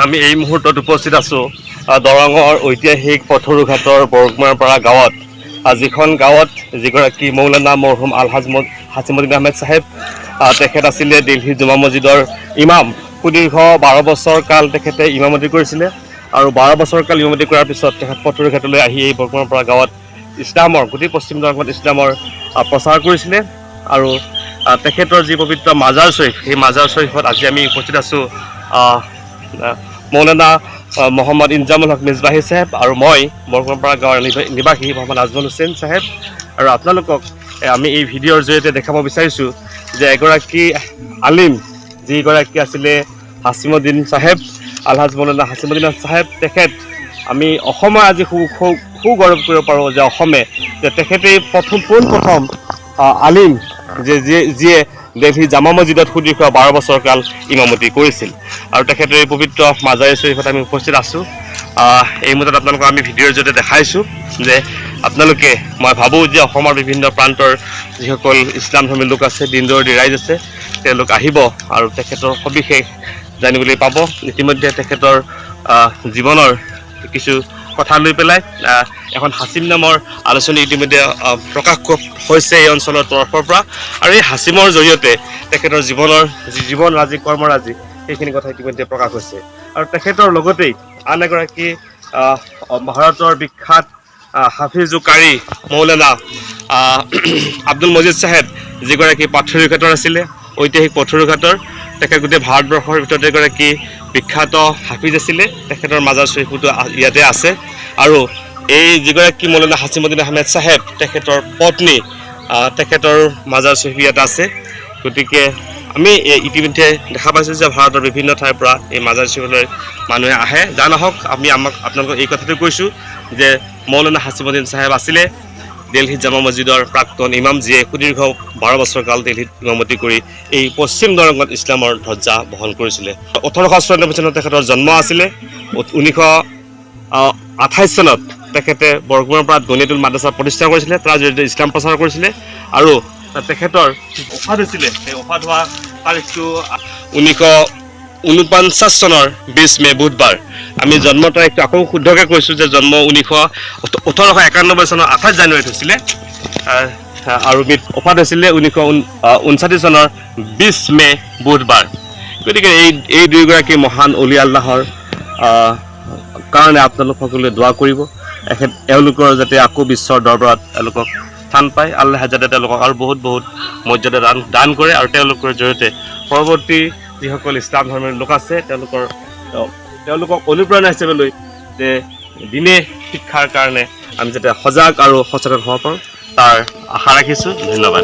আমি এই মুহূৰ্তত উপস্থিত আছোঁ দৰঙৰ ঐতিহাসিক পথৰুঘাটৰ বৰগুমাৰপাৰা গাঁৱত। যিখন গাঁৱত যিগৰাকী মৌলানা মৰহুম হাছিমুদ্দিন আহমেদ চাহেব তেখেত আছিলে দিল্লী জুমা মছজিদৰ ইমাম। সুদীৰ্ঘ 12 বছৰ কাল তেখেতে ইমামতি কৰিছিলে আৰু 12 বছৰ কাল ইমামতি কৰাৰ পিছত তেখেত পথৰুঘাটলৈ আহি এই বৰগুমাৰপাৰা গাঁৱত ইছলামৰ গোটেই পশ্চিম দৰঙত ইছলামৰ প্ৰচাৰ কৰিছিলে। আৰু তেখেতৰ যি পবিত্ৰ মাজাৰ শ্বৰীফ, সেই মাজাৰ শ্বৰীফত আজি আমি উপস্থিত আছোঁ মৌলানা মোহাম্মদ ইনজামুল হক মিছবাহি চাহেব আৰু মই বৰগুমাৰপাৰা গাঁৱৰ নিবাসী মোহাম্মদ আজমল হুছেইন চাহেব। আৰু আপোনালোকক আমি এই ভিডিঅ'ৰ জৰিয়তে দেখাব বিচাৰিছোঁ যে এগৰাকী আলিম যিগৰাকী আছিলে হাছিমুদ্দিন চাহেব, আলহাজ মৌলানা হাছিমুদ্দিন চাহেব, তেখেত আমি অসমৰ আজি সুগৌৰৱ কৰিব পাৰোঁ যে অসমে যে তেখেতেই পোনপ্ৰথম আলিম যিয়ে দিল্লী জামা মছজিদত সুদীৰ্ঘ 12 বছৰ কাল ইমামতি কৰিছিল। আৰু তেখেতৰ এই পবিত্ৰ মাজাৰী শ্বৰীফত আমি উপস্থিত আছোঁ। এই মুহূৰ্তত আপোনালোকক আমি ভিডিঅ'ৰ জৰিয়তে দেখাইছোঁ যে আপোনালোকে, মই ভাবোঁ যে অসমৰ বিভিন্ন প্ৰান্তৰ যিসকল ইছলাম ধৰ্মী লোক আছে, দিন দৰদী ৰাইজ আছে, তেওঁলোক আহিব আৰু তেখেতৰ সবিশেষ জানিবলৈ পাব। ইতিমধ্যে তেখেতৰ জীৱনৰ কিছু কথা লৈ পেলাই এখন হাছিম নামৰ আলোচনী ইতিমধ্যে প্ৰকাশ হৈছে এই অঞ্চলৰ তৰফৰ পৰা। আৰু এই হাছিমৰ জৰিয়তে তেখেতৰ জীৱনৰ যি জীৱনৰাজি কৰ্মৰাজি সেইখিনি কথা ইতিমধ্যে প্ৰকাশ হৈছে। আৰু তেখেতৰ লগতেই আন এগৰাকী ভাৰতৰ বিখ্যাত হাফিজু কাৰী মৌলানা আব্দুল মজিদ চাহেব, যিগৰাকী পথৰুঘাটৰ আছিলে, ঐতিহাসিক পথৰুঘাটৰ। তেখেত গোটেই ভাৰতবৰ্ষৰ ভিতৰতে এগৰাকী বিখ্যাত হাফিজ আছিলে। তেখেতৰ মাজাৰ শ্বৰীফটো ইয়াতে আছে। আৰু এই যিগৰাকী মৌলানা হাছিমুদ্দিন আহমেদ চাহেব, তেখেতৰ পত্নী, তেখেতৰ মাজাৰ শ্বৰীফ ইয়াত আছে। গতিকে আমি ইতিমধ্যে দেখা পাইছোঁ যে ভাৰতৰ বিভিন্ন ঠাইৰ পৰা এই মাজাৰ শ্বৰীফলৈ মানুহে আহে। যা নহওক, আপোনালোকক এই কথাটো কৈছোঁ যে মৌলানা হাছিমুদ্দিন চাহেব আছিলে দিল্লী জামা মছজিদৰ প্ৰাক্তন ইমাম, যিয়ে সুদীৰ্ঘ 12 বছৰ কাল দিল্লীত ইমামতি কৰি এই পশ্চিম দৰঙত ইছলামৰ ধ্বজা বহন কৰিছিলে। 1894 চনত তেখেতৰ জন্ম আছিলে। 1928 চনত তেখেতে বৰগুমাৰপাৰাত গণিতুল মাদ্ৰাছা প্ৰতিষ্ঠা কৰিছিলে, তাৰ জৰিয়তে ইছলাম প্ৰচাৰ কৰিছিলে। আৰু তেখেতৰ ওফাত হৈছিলে, সেই ওফাত হোৱা তাৰিখটো 1949 চনৰ 20 মে বুধবাৰ। আমি জন্মৰ তাৰিখটো আকৌ শুদ্ধকৈ কৈছোঁ যে জন্ম 1891 চনৰ 28 জানুৱাৰীত হৈছিলে। আৰু ওফাত হৈছিলে 1959 চনৰ 20 মে বুধবাৰ। গতিকে এই দুয়োগৰাকী মহান অলি আল্লাহৰ কাৰণে আপোনালোক সকলোৱে দোৱা কৰিব, এওঁলোকৰ যাতে আকৌ বিশ্বৰ দৰবাৰত এওঁলোকক স্থান পায়। আল্লাহে যাতে তেওঁলোকক আৰু বহুত মৰ্যাদা দান কৰে আৰু তেওঁলোকৰ জৰিয়তে পৰৱৰ্তী যিসকল ইছলাম ধৰ্মৰ লোক আছে তেওঁলোকক অনুপ্ৰেৰণা হিচাপে লৈ যে দিনে শিক্ষাৰ কাৰণে আমি যাতে সজাগ আৰু সচেতন হ'ব পাৰোঁ, তাৰ আশা ৰাখিছোঁ। ধন্যবাদ।